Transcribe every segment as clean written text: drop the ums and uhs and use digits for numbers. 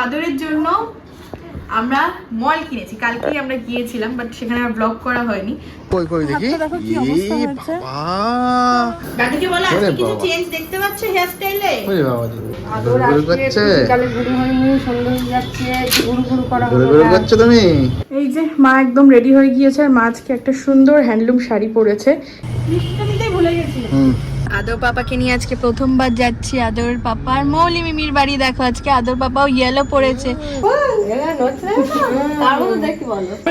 আদরের জন্য আমরা মল কিনেছি, কালকেই আমরা গিয়েছিলাম, বাট সেখানে আর ব্লগ করা হয়নি। কই কই দেখি। দেখো কি অবস্থা হয়েছে। দাদিকে বলো আজকে কিছু চেঞ্জ দেখতে পাচ্ছ হেয়ার স্টাইলে? ওরে বাবা আদর আসছে কালে ঘুরে হয়নি, সুন্দর যাচ্ছে, ঘুরু ঘুরু করা হবে। ঘুরে যাচ্ছে তুমি। এই যে মা একদম রেডি হয়ে গিয়েছে, আর মা আজকে একটা সুন্দর হ্যান্ডলুম শাড়ি পরেছে। লিপস্টিকটা নিতেই ভুলে গেছি। আদর পাপাকে নিয়ে আজকে প্রথমবার যাচ্ছি। আদর পাপার মৌলি মিমির বাড়ি। দেখো আজকে আদর পাপাও ইয়েলো পরেছে।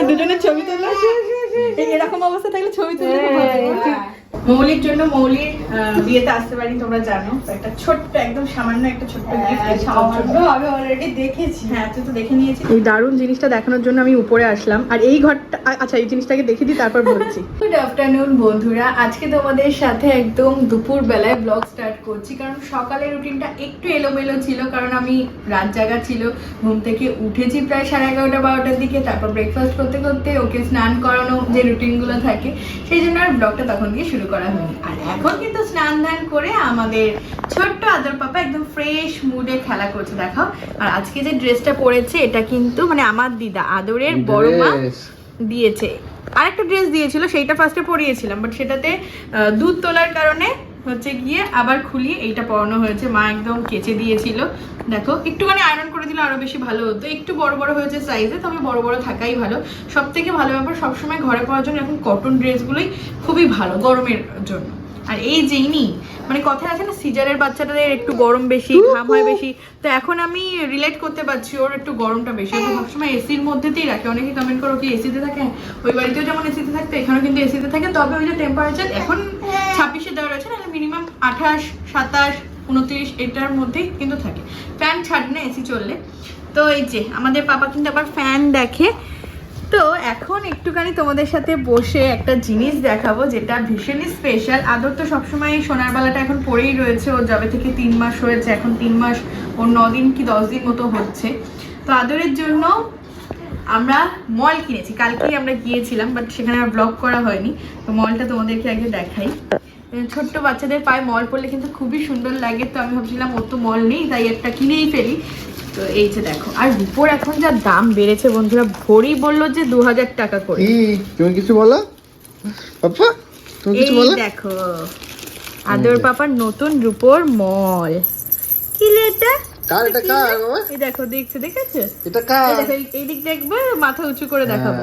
দুজনের ছবি তোলা, এরকম অবস্থা থাকলে ছবি তুলে মৌলির জন্য, মৌলির বিয়েতে আসতে পারি তোমরা জানো, একটা ছোট্ট একদম সামান্য একটা ছোট্ট গিফট আমি অলরেডি দেখেছি। হ্যাঁ তুই তো দেখে নিয়েছিস। এই দারুণ জিনিসটা দেখানোর জন্য আমি উপরে আসলাম, আর এই ঘরটা, আচ্ছা এই জিনিসটাকে দেখে দিই তারপর বলছি। গুড আফটারনুন বন্ধুরা, আজকে তোমাদের সাথে একদম দুপুর বেলায় ব্লগ স্টার্ট করছি, কারণ সকালের রুটিনটা একটু এলোমেলো ছিল, কারণ আমি রাত জাগা ছিল, ঘুম থেকে উঠেছি প্রায় 11:30-12টার দিকে, তারপর ব্রেকফাস্ট করতে করতে ওকে স্নান করানো যে রুটিনগুলো থাকে, সেই জন্য আর ব্লগটা তখন দিয়ে শুরু করা হয়নি। আর এখন কিন্তু স্নান ধান করে আমাদের ছোট্ট আদর পাপা একদম ফ্রেশ মুডে খেলা করছে। দেখো, আর আজকে যে ড্রেসটা পরেছে এটা কিন্তু মানে আমার দিদা আদরের বড় মা দিয়েছে। আরেকটা ড্রেস দিয়েছিল, সেইটা ফার্স্টে পরিয়েছিলাম, বাট সেটাতে দুধ তোলার কারণে হচ্ছে গিয়ে আবার খুলিয়ে এইটা পরানো হয়েছে। মা একদম কেচে দিয়েছিল। দেখো একটুখানি আয়রন করে দিলে আরো বেশি ভালো হতো, একটু বড় বড় হয়েছে সাইজে, তবে বড় বড় থাকাই ভালো। সব থেকে ভালো ব্যাপার, সবসময় ঘরে পরার জন্য এখন কটন ড্রেসগুলোই খুবই ভালো গরমের জন্য। আর এই যেইনি মানে কথায় আছে না, সিজারের বাচ্চাটাদের একটু গরম বেশি, ঘাম হয় বেশি, তো এখন আমি রিলেট করতে পারছি, ওর একটু গরমটা বেশি। ও সবসময় এসির মধ্যেতেই রাখে। অনেকে কমেন্ট করো কি এসিতে থাকে, ওই বাড়িতেও যেমন এসিতে থাকতো এখানেও কিন্তু এসিতে থাকে, তবে ওই যে টেম্পারেচার এখন 26-এ দেওয়া রয়েছে, নাহলে মিনিমাম 28, 27, 29 এটার মধ্যেই কিন্তু থাকে, ফ্যান ছাড় না এসি চললে। তো এই যে আমাদের পাপা কিন্তু আবার ফ্যান দেখে। তো এখন একটুখানি তোমাদের সাথে বসে একটা জিনিস দেখাবো যেটা ভীষণই স্পেশাল। আদর তো সবসময় এই সোনার বালাটা এখন পরেই রয়েছে, ওর যবে থেকে 3 মাস হয়েছে, এখন 3 মাস ওর 9 দিন কি 10 দিন মতো হচ্ছে। তো আদরের জন্য আমরা মল কিনেছি, কালকেই আমরা গিয়েছিলাম, বাট সেখানে আর ব্লগ করা হয়নি। তো মলটা তোমাদেরকে আগে দেখাই। ছোট্ট বাচ্চাদের পায়ে মল পরলে কিন্তু খুবই সুন্দর লাগে, তো আমি ভাবছিলাম ওর তো মল নেই, তাই একটা কিনেই ফেলি। তো এই যে দেখো, আর রূপোর এখন যা দাম বেড়েছে বন্ধুরা, ভরি বললো যে 2000 টাকা করে। তুমি কিছু বলো পাপা? তুমি কিছু বলো? এই দেখো আদর পাপার নতুন রূপোর মল। কি লে এটা? কার এটা কার বাবা? এই দেখো, দেখেছো? এটা কার? এই দেখো, এই দিক দেখবে, মাথা উঁচু করে দেখাবো।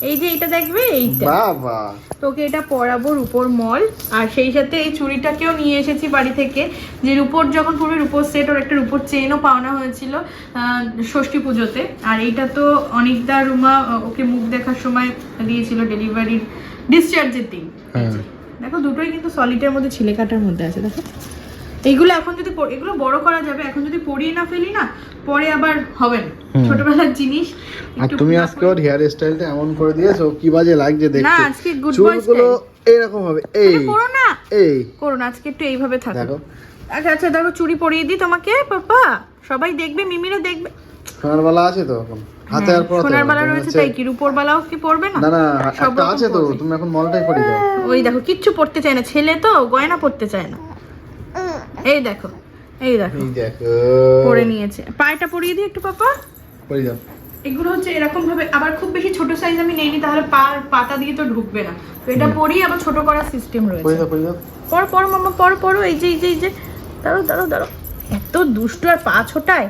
এই যে এটা দেখবে, এইটা বাবা তোকে এটা পরাবো রূপোর মল। আর সেই সাথে এই চুড়িটাকেও নিয়ে এসেছি বাড়ি থেকে, যে রূপোর যখন পুরো রূপোর সেট, ওর একটা রূপোর চেনও পাওনা হয়েছিল ষষ্ঠী পুজোতে। আর এইটা তো অনেকটা রুমা ওকে মুখ দেখার সময় দিয়েছিল, ডেলিভারির ডিসচার্জের দিন। দেখো দুটোই কিন্তু সলিডের মধ্যে ছিলে কাটার মধ্যে আছে। দেখো এইগুলো এখন যদি এগুলো বড় করা যাবে, এখন যদি পরিয়ে না ফেলি না, পরে আবার হবে না, ছোটবেলার জিনিস। আর তুমি আজকে ওর হেয়ার স্টাইলটা এমন করে দিয়েছো, কি বাজে লাগছে দেখতে। না আজকে গুড বয় চুলগুলো এরকম হবে, এই করো না, এই করো না, আজকে একটু এইভাবে থাকো। দেখো আচ্ছা আচ্ছা, দেখো চুড়ি পরিয়ে দিই তোমাকে পাপা, সবাই দেখবে, মিমিরা দেখবে। সোনার বালা আছে তো এখন হাতে, আর পড়াতে সোনার বালা রয়েছে, তাই কি রূপোর বালাও কি পরবে না? না না একটা আছে তো, তুমি এখন মলটাই পরিয়ে দাও। ওই দেখো কিচ্ছু পড়তে চায় না, ছেলে তো গয়না পড়তে চায় না। এই দেখো, এই দেখো পরে নিয়েছে। পায়টা পরিয়ে দিই একটু পাপা, পরিয়ে দাও। এগুলো হচ্ছে এরকম ভাবে, আবার খুব বেশি ছোট সাইজ আমি নেইনি, তাহলে পাতা দিয়ে তো ঢুকবে না, তো এটা পরিয়ে আবার ছোট করার সিস্টেম রয়েছে। পরিয়ে দাও। পর মামা পর, এই যে দাঁড়াও, এত দুষ্টু আর পা ছোটায়।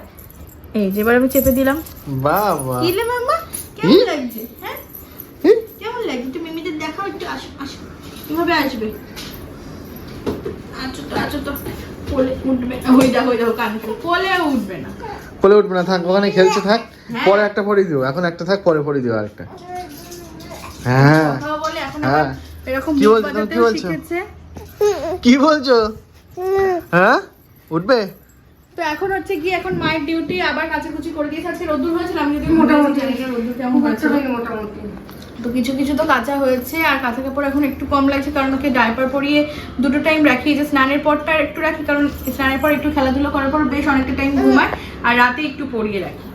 এই যে এবার আমি চেপে দিলাম। বাবা কিলে মামা কেমন লাগছে? হ্যাঁ কেমন লাগছে? একটু মিমিদের দেখাও, একটু আসো কিভাবে আসবে। আচ্ছা তো কোলে উঠবে, হয়ে যাও কান কোলে উঠবে না, কোলে উঠবে না, থাক ওখানে খেলছে থাক, পরে একটা পরিয়ে দিও, এখন একটা থাক, পরে পরিয়ে দিও আরেকটা। হ্যাঁ কথা বলে এখন হ্যাঁ এরকম কি বলছো? তুমি কি বলছো? কি বলছো? হ্যাঁ উঠবে তো এখন হচ্ছে কি, এখন মায়ের ডিউটি আবার কাচাকুচি করে দিয়েছে। আজকে রোদ্দুর হয়েছিল, আমি যদি মোটামুটি জানি না রোদ্দুর কেমন হয়েছে, মোটামুটি তো কিছু তো কাঁচা হয়েছে। আর কাঁচা কাপড় এখন একটু কম লাগছে, কারণ ওকে ডাইপার পরিয়ে দুটো টাইম রাখি, যে স্নানের পরটা একটু রাখি, কারণ স্নানের পর একটু খেলাধুলো করার পর বেশ অনেকটা টাইম ঘুমায়, আর রাতে একটু পরিয়ে রাখি।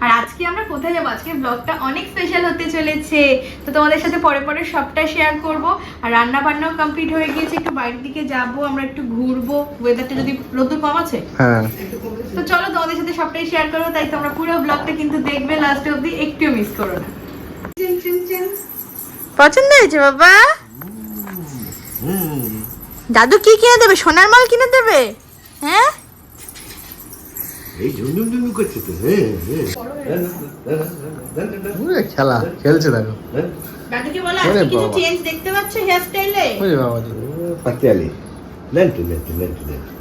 আর আজকে আমরা কোথায় যাবো, আজকে ব্লগটা অনেক স্পেশাল হতে চলেছে। তো তোমাদের সাথে পরে পরে সবটা শেয়ার করব। আর রান্না বান্নাও কমপ্লিট হয়ে গিয়েছে, একটু বাইরের দিকে যাবো, আমরা একটু ঘুরবো, ওয়েদারটা যদি রোদ্দুর কম আছে। হ্যাঁ তো চলো তোমাদের সাথে সবটাই শেয়ার করবো, তাই তোমরা পুরো ব্লগটা কিন্তু দেখবে লাস্ট অবধি, একটু মিস করো না। পছন্দ হয়েছে বাবা? দাদু কি কিনে দেবে? সোনার মাল কিনে দেবে? হ্যাঁ এই ঝুমঝুম করছে তো। খেলা খেলছে দেখো। দাদুকে বলো আজকে কিছু চেঞ্জ দেখতে পাচ্ছ হেয়ার স্টাইলে? ওরে বাবা জি। পাতিয়ালি লেন্টু লেন্টু লেন্টু লেন্টু।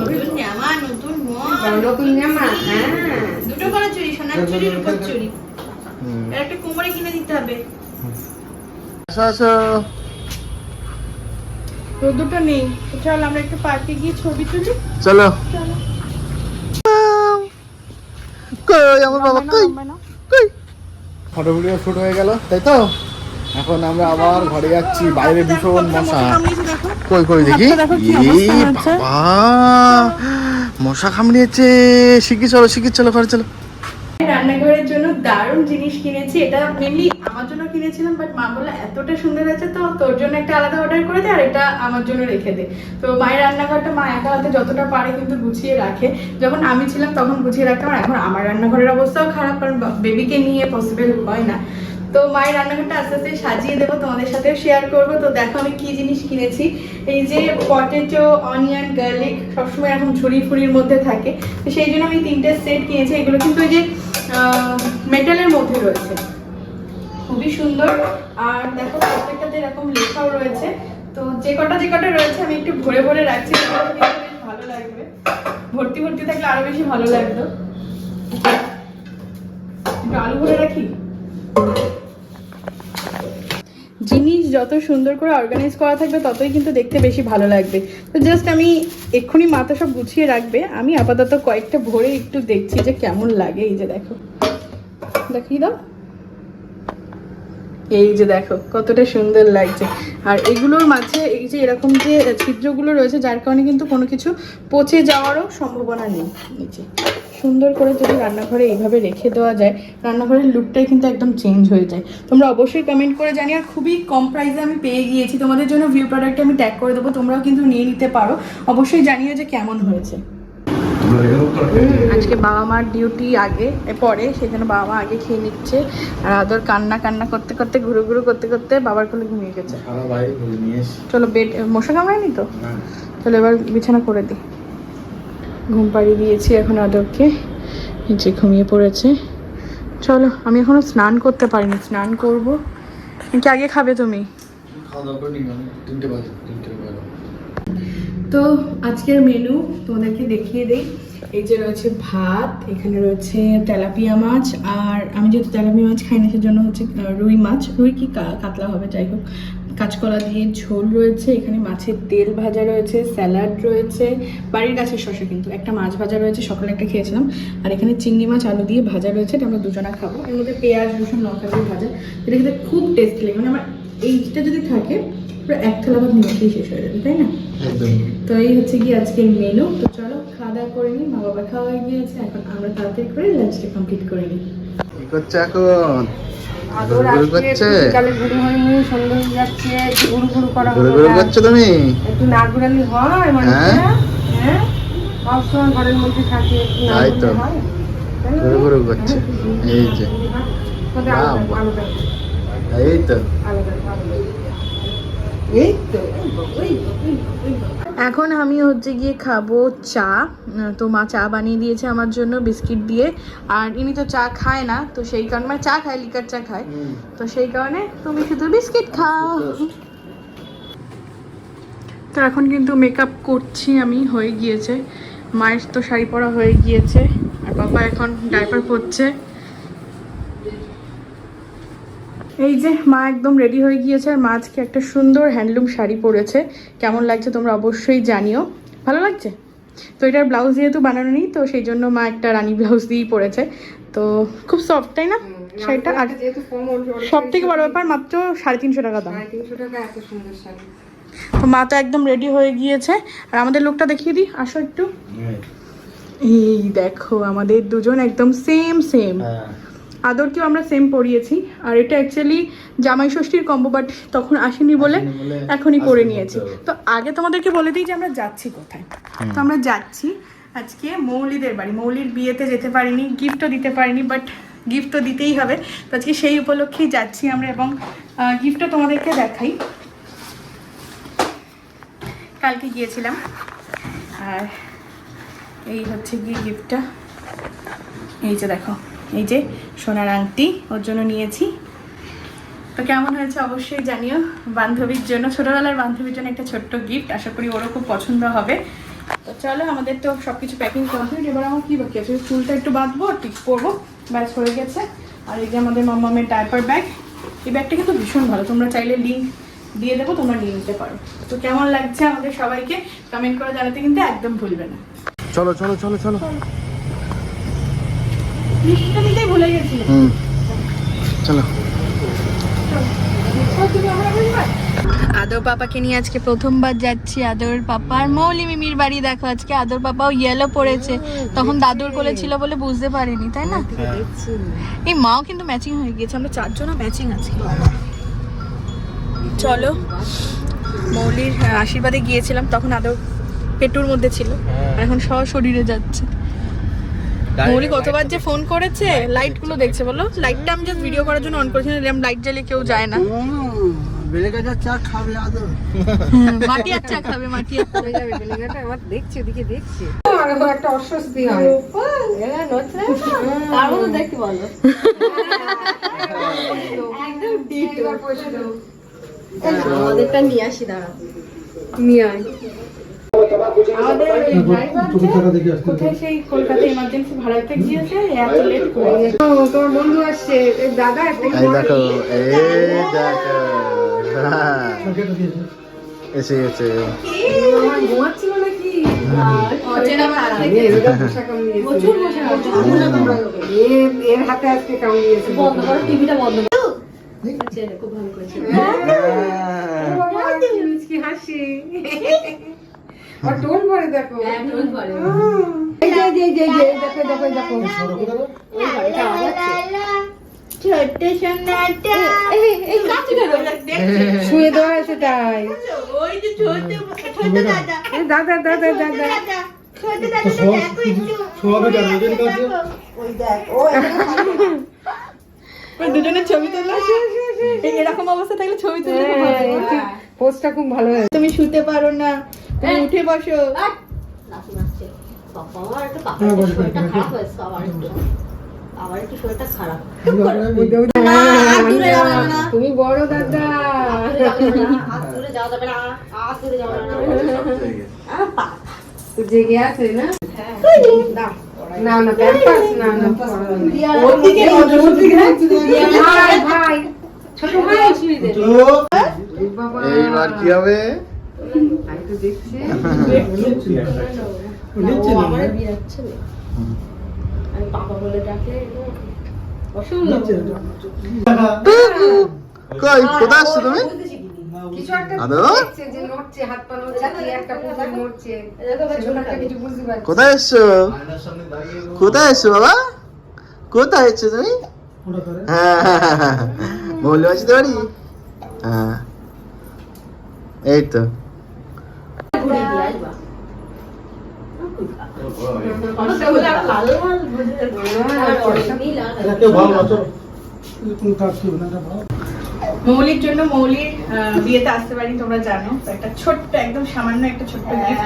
নতুন জামা, নতুন মন, নতুন জামা, হ্যাঁ। দুটো করে চুড়ি, সোনার চুড়ি, রূপোর চুড়ি। এর একটা কোমরে কিনে দিতে হবে। আসো আসো। দুটো নেই, চল আমরা একটু পার্কে গিয়ে ছবি তুলি। চলো। কই আমার বাবা কই? কই? ফটো ভিডিও শুট হয়ে গেল, তাই তো? এখন আমরা আবার ঘরে যাচ্ছি। বাইরে ভীষণ মশা। কই কই দেখি। এই বাবা, মশা কামড়িয়েছে। শিগগির চলো ঘরে চলো। রান্নাঘরের জন্য দারুণ জিনিস কিনেছি। এটা মেনলি আমার জন্য কিনেছিলাম, বাট মা বললো এতটা সুন্দর আছে তো তোর জন্য একটা আলাদা অর্ডার করে দে, আর এটা আমার জন্য রেখে দে। তো মায়ের রান্নাঘরটা মা একা হাতে যতটা পারে কিন্তু গুছিয়ে রাখে। যখন আমি ছিলাম তখন গুছিয়ে রাখতাম, আর এখন আমার রান্নাঘরের অবস্থাও খারাপ, কারণ বেবিকে নিয়ে পসিবল হয় না। তো মায়ের রান্নাঘরটা আস্তে আস্তে সাজিয়ে দেবো, তোমাদের সাথেও শেয়ার করবো। তো দেখো আমি কি জিনিস কিনেছি। এই যে পটেটো, অনিয়ন, গার্লিক সবসময় এখন ঝুড়ি ফুড়ির মধ্যে থাকে, তো সেই জন্য আমি 3টে সেট কিনেছি। এগুলো কিন্তু ওই যে মেটালের মধ্যে রয়েছে, খুবই সুন্দর। আর দেখো প্রত্যেকটাতে এরকম লেখাও রয়েছে। তো যে কটা রয়েছে আমি একটু ভরে ভরে রাখছি, বেশ ভালো লাগবে। ভর্তি ভর্তি থাকলে আরো বেশি ভালো লাগতো। একটু আলু ভরে রাখি। জিনিস যত সুন্দর করে অর্গানাইজ করা থাকবে ততই কিন্তু দেখতে বেশি ভালো লাগবে। তো জাস্ট আমি এক্ষুনি মাথা সব গুছিয়ে রাখবে, আমি আপাতত কয়েকটা ভরে একটু দেখছি যে কেমন লাগে। এই যে দেখো, দেখিয়ে দাও। এই যে দেখো কতটা সুন্দর লাগছে। আর এগুলোর মাঝে এই যে এরকম যে ছিদ্রগুলো রয়েছে, যার কারণে কিন্তু কোনো কিছু পচে যাওয়ারও সম্ভাবনা নেই। এই যে সুন্দর করে যদি রান্নাঘরে এইভাবে রেখে দেওয়া যায়, রান্নাঘরের লুকটাই কিন্তু একদম চেঞ্জ হয়ে যায়। তোমরা অবশ্যই কমেন্ট করে জানি। আর খুবই কম প্রাইসে আমি পেয়ে গিয়েছি, তোমাদের জন্য ভিউ প্রোডাক্টে আমি ট্যাগ করে দেবো, তোমরাও কিন্তু নিয়ে নিতে পারো। অবশ্যই জানিও যে কেমন হয়েছে। আজকে বাবা মার ডিউটি আগে পরে, সেই জন্য বাবা মা আগে খেয়ে নিচ্ছে। আর আদর কান্না করতে করতে ঘুরু করতে করতে বাবার কোলে ঘুমিয়ে গেছে। চলো বেড, মশা কামড়ায়নি তো? চলো এবার বিছানা করে দিই। ঘুম পাড়িয়ে দিয়েছি এখন আদরকে, নিচে ঘুমিয়ে পড়েছে। চলো, আমি এখনো স্নান করতে পারিনি, স্নান করবো। কি আগে খাবে তুমি? তো আজকের মেনু তোমাদেরকে দেখিয়ে দেই। এই যে রয়েছে ভাত, এখানে রয়েছে তেলাপিয়া মাছ, আর আমি যেহেতু তেলাপিয়া মাছ খাই না সেজন্য হচ্ছে রুই মাছ, রুই কি কাতলা হবে, যাই হোক, কাঁচকলা দিয়ে ঝোল রয়েছে, এখানে মাছের তেল ভাজা রয়েছে, স্যালাড রয়েছে, বাড়ির গাছের শসা, কিন্তু একটা মাছ ভাজা রয়েছে, সকালে একটা খেয়েছিলাম। আর এখানে চিংড়ি মাছ আলু দিয়ে ভাজা রয়েছে, এটা আমরা দুজনা খাবো। এর মধ্যে পেঁয়াজ রসুন লঙ্কা দিয়ে ভাজা, এটা খেতে খুব টেস্টি লাগে। মানে আমার এইটা যদি থাকে পুরো এক থালা ভাত নিমেষেই শেষ হয়ে যাবে, তাই না? তো এই হচ্ছে কি আজকের মেনু। তো চলো খাওয়া দাওয়া করে নিই, মা বাবা খাওয়া হয়ে গিয়েছে, এখন আমরা তাড়াতাড়ি করে লাঞ্চটা কমপ্লিট করে নিই। কি করছে এখন? আদর আজকে বিকালে ঘুরে হয়নি, সন্ধ্যা হয়ে যাচ্ছে, ঘুরু করা হবে। ঘুরে করছো তুমি? একটু না ঘুরালে হয় মানুষটা? হ্যাঁ, সবসময় ঘরের মধ্যে থাকে, একটু না তাই তো। ঘুরলে হয়? ঘুরে করছে। এই যে কোথায় আলাদা আলাদা এই তো আলাদা আলাদা। এই তো এখন আমি হচ্ছে গিয়ে খাবো চা। তো মা চা বানিয়ে দিয়েছে আমার জন্য বিস্কিট দিয়ে। আর ইনি তো চা খায় না, তো সেই কারণে মানে চা খায়, লিকার চা খায়, তো সেই কারণে তুমি শুধু বিস্কিট খাও। তো এখন কিন্তু মেকআপ করছি আমি, হয়ে গিয়েছে। মায়ের তো শাড়ি পরা হয়ে গিয়েছে, আর বাবা এখন ডাইপার পরছে। এই যে মা একদম রেডি হয়ে গিয়েছে, আর মা আজকে একটা সুন্দর হ্যান্ডলুম শাড়ি পরেছে। কেমন লাগছে তোমরা অবশ্যই জানিও। ভালো লাগছে তো। এটার ব্লাউজ যেহেতু বানানো নেই, তো সেই জন্য মা একটা রানী ব্লাউজ দিয়েই পরেছে। তো খুব সফট, তাই না শাড়িটা? আর সব থেকে বড় ব্যাপার, মাত্র 350 টাকা দাম। 350 টাকা এত সুন্দর শাড়ি। তো মা তো একদম রেডি হয়ে গিয়েছে। আর আমাদের লোকটা দেখিয়ে দিই, আসো একটু। এই দেখো আমাদের দুজন একদম সেম সেম। হ্যাঁ আদরকেও আমরা সেম পরিয়েছি। আর এটা অ্যাকচুয়ালি জামাই ষষ্ঠীর কম্বো, বাট তখন আসেনি বলে এখনই করে নিয়েছি। তো আগে তোমাদেরকে বলে দিই যে আমরা যাচ্ছি কোথায়। তো আমরা যাচ্ছি আজকে মৌলিদের বাড়ি। মৌলির বিয়েতে যেতে পারিনি, গিফটও দিতে পারিনি, বাট গিফট তো দিতেই হবে। তো আজকে সেই উপলক্ষেই যাচ্ছি আমরা, এবং গিফটও তোমাদেরকে দেখাই। কালকে গিয়েছিলাম, আর এই হচ্ছে গিয়ে গিফটটা। এই যে দেখো, এই যে সোনার আংটি ওর জন্য নিয়েছি। তো কেমন হয়েছে অবশ্যই জানিও। বান্ধবীর জন্য, ছোটবেলার বান্ধবীর জন্য একটা ছোট্ট গিফট, আশা করি ওরও খুব পছন্দ হবে। তো চলো, আমাদের তো সব কিছু প্যাকিং কমপ্লিট। এবার আমার কী বাকি আছে, চুলটা একটু বাঁধবো, টিপ পরবো, ব্যাস হয়ে গেছে। আর এই যে আমাদের মামামের ডায়াপার ব্যাগ, এই ব্যাগটা কিন্তু ভীষণ ভালো, তোমরা চাইলে লিঙ্ক দিয়ে দেবো, তোমরা নিয়ে নিতে পারো। তো কেমন লাগছে আমাদের সবাইকে কমেন্ট করে জানাতে কিন্তু একদম ভুলবে না। চলো চলো চলো চলো। মিষ্টিটা নিতেই ভুলে গেছি। চলো। আদর পাপাকে নিয়ে আজকে প্রথমবার যাচ্ছি। আদর পাপার মৌলি মিমির বাড়ি। দেখো আজকে আদর পাপাও ইয়েলো পরেছে, তখন দাদুর কোলে ছিল বলে বুঝতে পারিনি, তাই না? এই মাও কিন্তু ম্যাচিং হয়ে গিয়েছে, আমরা চারজনও ম্যাচিং আছি। চলো, মৌলির আশীর্বাদে গিয়েছিলাম, তখন আদর পেটুর মধ্যে ছিল, এখন শরীরে যাচ্ছে। মৌলি কতবার যে ফোন করেছে, লাইট গুলো দেখছে বলো। লাইটটা আমি জাস্ট ভিডিও করার জন্য অন করেছিলাম, লাইট জ্বালিয়ে কেউ যায় না। বেলেগাটা চা খাবে আদর? মাটি আর চা খাবে, মাটি আর হয়ে যাবে বেলেগাটা। আমার দেখছি, ওদিকে দেখছি, আর একটা অস্বস্তি হয়। তার মতো দেখতে বলো। একদম ডিটো পয়সা দাও, আমাদেরটা নিয়ে আসি, দাঁড়াও নিয়ে আয়। আমাদের কোথায় সেই কলকাতা ইমার্জেন্সি ভাড়াতে গিয়েছে, এত লেট করে। ও, তোমার বন্ধু আসছে, এই দাদা একটা এই দেখো, এই দেখো, এসে গেছে। আমার ঘুমাচ্ছিল নাকি? অচেনা ভাড়া। এরকম পোশাক কামিয়েছে। প্রচুর পোশাক এর হাতে আজকে কামিয়েছে। বন্ধ করো, টিভিটা বন্ধ করো। খুব ভালো করেছে। কি হাসি। আর টোন পরে দেখো, টোন পরে। এই যে যে যে যে দেখো দেখো দেখো ছোট্ট সোনাটা এই কাছে ধরো, দেখছে শুয়ে দেওয়া আছে তাই। ওই যে ছোট দাদা, এই দাদা দাদা দাদা ছোট দাদা দেখো একটু ছবি দেখো, ওই দেখ ওই দুজনের ছবি তোলা। এরকম অবস্থা থাকলে ছবি তুলতে খুব ভালো লাগে। পোস্টটা খুব ভালো হয়েছে। তুমি শুতে পারো না, তুমি উঠে বসো। তুমি বড় দাদা, জেগে আছে না? না না প্যাম্পাস না না ভাই ভাই ছোট ভাই বাবা এইবার কি হবে? আমি তো দেখছি কই কোথায় আসছো তুমি? কিছু একটা আদর? দেখছে যে নড়ছে, হাত পা নড়ছে, কি একটা পুতুল নড়ছে, সেটা কিছু বুঝতে পারছি। কোথায় এসছো? কোথায় এসছো বাবা? কোথায় এসছো তুমি? হ্যাঁ মৌলি আছি তো বাড়ি। হ্যাঁ এই তো। মৌলির জন্য, মৌলির বিয়েতে আসতে পারি তোমরা জানো, তো একটা ছোট্ট একদম সামান্য একটা ছোট্ট গিফট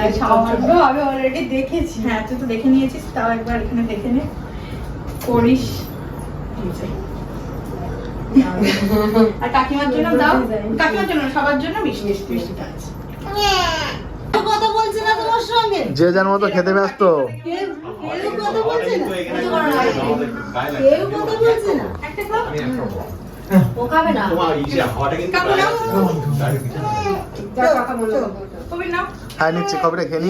আমি অলরেডি দেখেছি। হ্যাঁ তুই তো দেখে নিয়েছিস, তাও একবার এখানে দেখে নে, করিস। আর কাকিমার জন্য দাও, কাকিমার জন্য সবার জন্য মিষ্টি মিষ্টিটা আছে। কথা বলছে না তোমার সঙ্গে, যে যার মতো খেতে ব্যস্ত। কেউ কথা বলছে না, কেউ কথা বলছে না। একটা খাও, ও খাবে না। কাকু নাও, যা কথা বলো তুমি নাও। খাই নিচ্ছি, খবরে খেয়ে নি।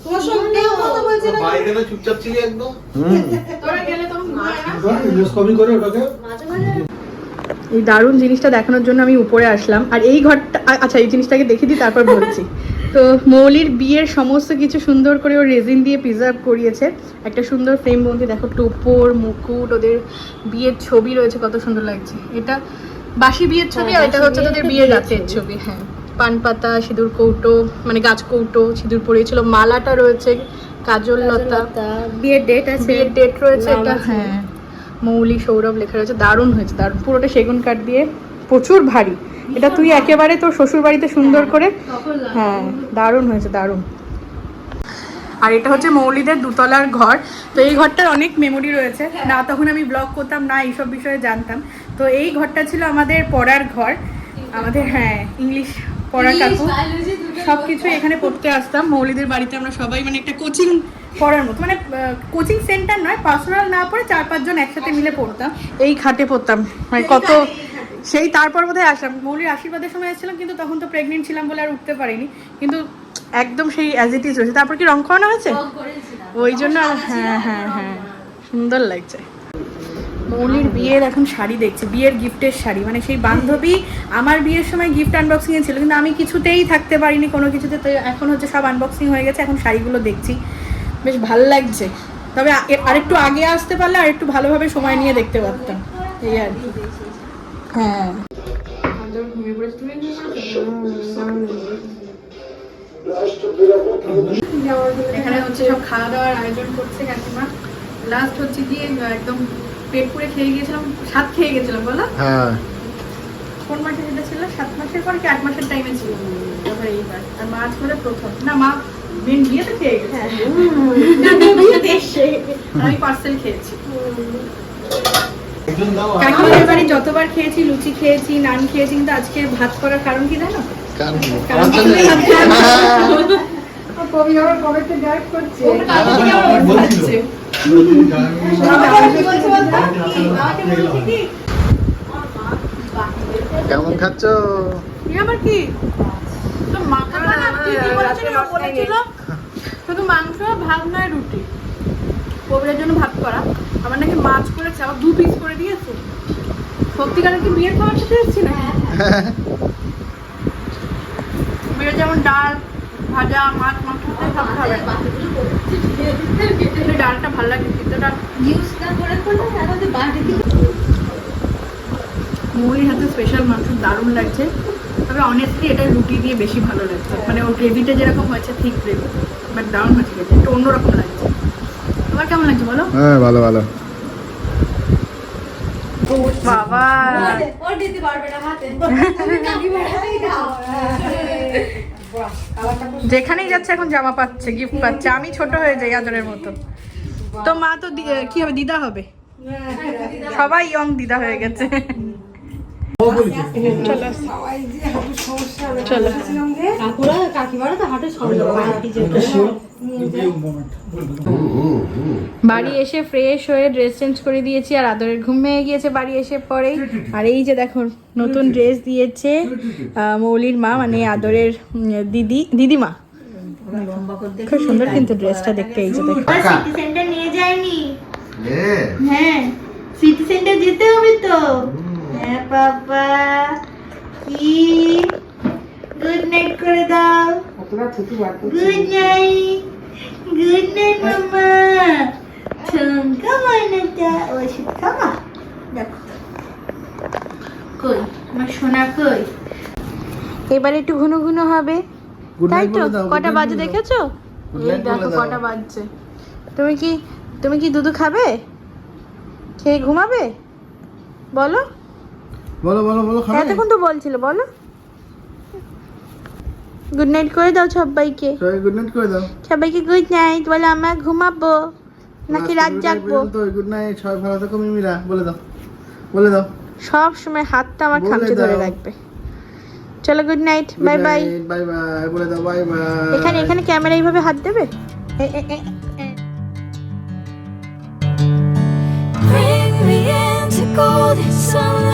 তোমার সঙ্গে কেউ কথা বলছে না। বাইরে না চুপচাপ ছিলি একদম। তোরা গেলে তখন মাঝে এই দারুণ জিনিসটা দেখানোর জন্য আমি উপরে আসলাম। আর এই ঘরটা, আচ্ছা এই জিনিসটাকে দেখে দিই তারপর বলছি। তো মৌলির বিয়ের সমস্ত কিছু সুন্দর করে ও রেজিন দিয়ে প্রিজার্ভ করিয়েছে। একটা সুন্দর ফ্রেম বন্দি, দেখো টোপর, মুকুট, ওদের বিয়ের ছবি রয়েছে, কত সুন্দর লাগছে। এটা বাসি বিয়ের ছবি, আর এটা হচ্ছে তোদের বিয়ের রাতের ছবি। হ্যাঁ, পান পাতা, সিঁদুর কৌটো, মানে গাছ কৌটো, সিঁদুর পরিয়েছিল, মালাটা রয়েছে, কাজল লতা, বিয়ের ডেট আছে, বিয়ের ডেট রয়েছে। এটা হ্যাঁ মৌলি সৌরভ লেখা রয়েছে, দারুণ হয়েছে, দারুণ। পুরোটা সেগুন কাঠ দিয়ে, প্রচুর ভারী। এটা তুই একেবারে তোর শ্বশুর বাড়িতে সুন্দর করে, হ্যাঁ দারুণ হয়েছে, দারুণ। আর এটা হচ্ছে মৌলিদের দুতলার ঘর। তো এই ঘরটার অনেক মেমোরি রয়েছে, না তখন আমি ব্লগ করতাম না এইসব বিষয়ে জানতাম। তো এই ঘরটা ছিল আমাদের পড়ার ঘর, আমাদের হ্যাঁ ইংলিশ পড়ার কাকু সব কিছু এখানে পড়তে আসতাম। মৌলিদের বাড়িতে আমরা সবাই মানে একটা কোচিং পড়ার মতো, মানে কোচিং সেন্টার নয়, পার্সোনাল না পড়ে 4-5 জন একসাথে মিলে পড়তাম, এই খাটে পড়তাম। মানে কত সেই তারপর বোধহয় আসলাম, মৌলির আশীর্বাদের সময় এসেছিলাম, কিন্তু তখন তো প্রেগনেন্ট ছিলাম বলে আর উঠতে পারিনি, কিন্তু একদম সেই অ্যাজ ইট ইজ রয়েছে। তারপর কি রং করানো হয়েছে ওই জন্য, হ্যাঁ হ্যাঁ হ্যাঁ সুন্দর লাগছে। মৌলির বিয়ের এখন শাড়ি দেখছি, বিয়ের গিফটের শাড়ি, মানে সেই বান্ধবী আমার বিয়ের সময় গিফট আনবক্সিং এ ছিল, কিন্তু আমি কিছুতেই থাকতে পারিনি কোনো কিছুতে। তো এখন হচ্ছে সব আনবক্সিং হয়ে গেছে, এখন শাড়িগুলো দেখছি, বেশ ভালো লাগছে। তবে আরেকটু আগে আসতে পারলে আর একটু ভালোভাবে সময় নিয়ে দেখতে পারতাম, এই আর কি। হ্যাঁ এখানে হচ্ছে সব খাওয়া দাওয়ার আয়োজন করছে কাকিমা। লাস্ট হচ্ছে গিয়ে একদম পেট পুরে খেয়ে গিয়েছিলাম, 7 খেয়ে গেছিলাম বলো। হ্যাঁ কোন মাসে যেটা ছিল, 7 মাসের পর কি 8 মাসের টাইমে ছিল, তারপরে এইবার। আর মাছ করে প্রথম না, মা মেন বিয়েতে খেয়ে গেছে, আমি পার্সেল খেয়েছি। কাকিমাদের বাড়ি যতবার খেয়েছি, লুচি খেয়েছি, নান খেয়েছি, কিন্তু আজকে ভাত করার কারণ কি জানো? কবি আবার কবে থেকে ডায়েট করছে, কেমন খাচ্ছ? আবার কি শুধু মাংস, ভাত নয় রুটি, কবিরের জন্য ভাত করা, আমার নাকি মাছ করেছে, আবার 2 পিস করে দিয়েছে। সত্যিকারের কি বিয়ের খাবার খেতে এসেছি না? বিয়ের যেমন ডাল, ভাজা, মাছ, মাংস সব খাবে, ডালটা ভালো লাগে, মৌরির হাতে স্পেশাল মাংস দারুণ লাগছে। তবে অনেস্টলি এটা রুটি দিয়ে বেশি ভালো লাগছে, মানে ওর গ্রেভিটা যেরকম হয়েছে ঠিক গ্রেভি, বাট দারুণ হয়েছে, খেতে একটু অন্যরকম লাগছে। তোমার কেমন লাগছে বলো? হ্যাঁ ভালো ভালো। বাবা যেখানেই যাচ্ছে এখন জামা পাচ্ছে, গিফট পাচ্ছে, আমি ছোট হয়ে যাই আদরের মতো। তো মা তো কি হবে, দিদা হবে, সবাই ইয়ং দিদা হয়ে গেছে। চলো বাড়ি এসে ফ্রেশ হয়ে ড্রেস চেঞ্জ করে দিয়েছি, আর আদরের ঘুম ভেঙে গিয়েছে বাড়ি এসে পরেই। আর এই যে দেখো নতুন ড্রেস দিয়েছে মৌলির মা, মানে আদরের দিদিমা, খুব সুন্দর কিন্তু ড্রেসটা দেখতে। এই যে দেখো, সিটি সেন্টার নিয়ে যায়নি, হ্যাঁ সিটি সেন্টার যেতে হবে তো। হ্যাঁ বাবা, কি গুড নাইট করে দাও, গুড নাইট, গুড নাইট মামা। ঠুমকা মানাটা ওষুধ খাবা, দেখো কই আমার সোনা কই। এবার একটু ঘন ঘন হবে, তাই তো? কটা বাজে দেখেছো? এই দেখো কটা বাজছে। তুমি কি দুধু খাবে, খেয়ে ঘুমাবে? বলো বলো বলো বলো, খাবে? এতক্ষণ তো বলছিল, বলো গুড নাইট করে দাও সবাইকে, সবাই গুড নাইট করে দাও। সবাইকে গুড নাইট বলে, আমরা ঘুমাবো নাকি রাত জাগবো? গুড নাইট, সবাই ভালো থাকো মিমিরা, বলে দাও, বলে দাও। সব সময় হাতটা আমার খামচে ধরে রাখবে। চলো good night, bye bye, bye bye বলে দাও, বাই বাই। এখানে ক্যামেরা এইভাবে হাত দেবে। Bring me into golden sunlight.